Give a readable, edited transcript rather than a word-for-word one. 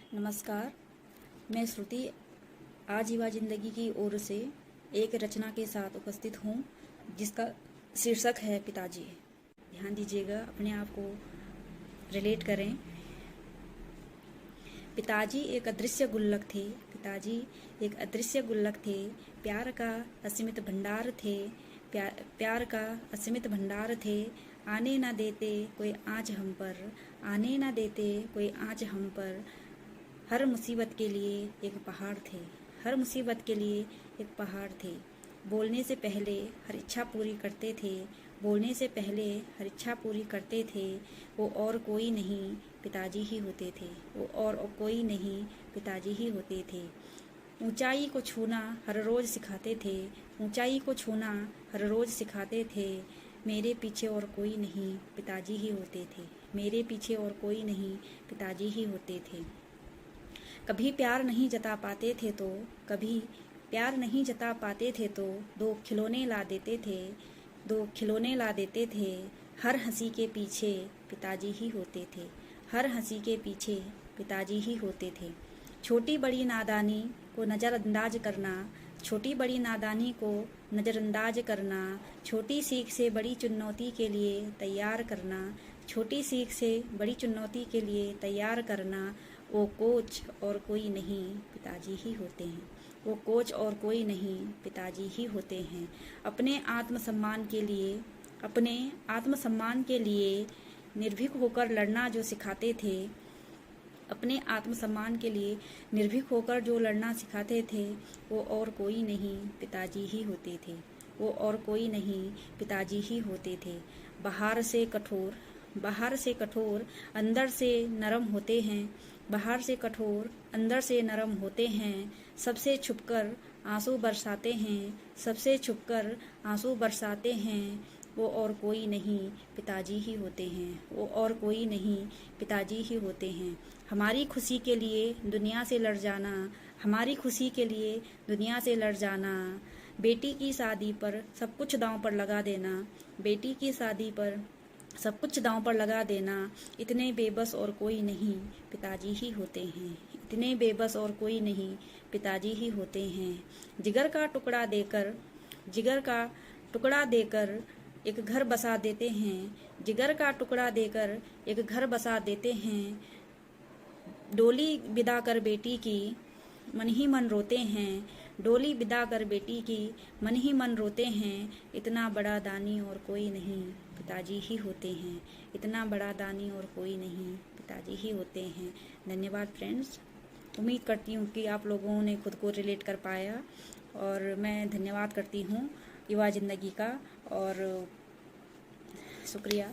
नमस्कार, मैं श्रुति आज युवा जिंदगी की ओर से एक रचना के साथ उपस्थित हूँ जिसका शीर्षक है पिताजी। ध्यान दीजिएगा, अपने आप को रिलेट करें। पिताजी एक अदृश्य गुल्लक थे, पिताजी एक अदृश्य गुल्लक थे, प्यार का असीमित भंडार थे, प्यार का असीमित भंडार थे। आने ना देते कोई आँच हम पर, आने ना देते कोई आँच हम पर। हर मुसीबत के लिए एक पहाड़ थे, हर मुसीबत के लिए एक पहाड़ थे। बोलने से पहले हर इच्छा पूरी करते थे, बोलने से पहले हर इच्छा पूरी करते थे। वो और कोई नहीं पिताजी ही होते थे, वो और कोई नहीं पिताजी ही होते थे। ऊंचाई को छूना हर रोज़ सिखाते थे, ऊंचाई को छूना हर रोज़ सिखाते थे। मेरे पीछे और कोई नहीं पिताजी ही होते थे, मेरे पीछे और कोई नहीं पिताजी ही होते थे। कभी प्यार नहीं जता पाते थे तो, कभी प्यार नहीं जता पाते थे तो दो खिलौने ला देते थे, दो खिलौने ला देते थे। हर हंसी के पीछे पिताजी ही होते थे, हर हंसी के पीछे पिताजी ही होते थे। छोटी बड़ी नादानी को नज़रअंदाज करना, छोटी बड़ी नादानी को नज़रअंदाज करना। छोटी सीख से बड़ी चुनौती के लिए तैयार करना, छोटी सीख से बड़ी चुनौती के लिए तैयार करना। वो कोच और कोई नहीं पिताजी ही होते हैं, वो कोच और कोई नहीं पिताजी ही होते हैं। अपने आत्मसम्मान के लिए, अपने आत्मसम्मान के लिए निर्भीक होकर लड़ना जो सिखाते थे, अपने आत्मसम्मान के लिए निर्भीक होकर जो लड़ना सिखाते थे। वो और कोई नहीं पिताजी ही होते थे, वो और कोई नहीं पिताजी ही होते थे। बाहर से कठोर, बाहर से कठोर अंदर से नरम होते हैं, बाहर से कठोर अंदर से नरम होते हैं। सबसे छुपकर आंसू बरसाते हैं, सबसे छुपकर आंसू बरसाते हैं। वो और कोई नहीं पिताजी ही होते हैं, वो और कोई नहीं पिताजी ही होते हैं। हमारी खुशी के लिए दुनिया से लड़ जाना, हमारी खुशी के लिए दुनिया से लड़ जाना। बेटी की शादी पर सब कुछ दांव पर लगा देना, बेटी की शादी पर सब कुछ दांव पर लगा देना। इतने बेबस और कोई नहीं पिताजी ही होते हैं, इतने बेबस और कोई नहीं पिताजी ही होते हैं। जिगर का टुकड़ा देकर, जिगर का टुकड़ा देकर एक घर बसा देते हैं, जिगर का टुकड़ा देकर एक घर बसा देते हैं। डोली विदा कर बेटी की मन ही मन रोते हैं, डोली विदा कर बेटी की मन ही मन रोते हैं। इतना बड़ा दानी और कोई नहीं पिताजी ही होते हैं, इतना बड़ा दानी और कोई नहीं पिताजी ही होते हैं। धन्यवाद फ्रेंड्स। उम्मीद करती हूँ कि आप लोगों ने खुद को रिलेट कर पाया, और मैं धन्यवाद करती हूँ युवा जिंदगी का, और शुक्रिया।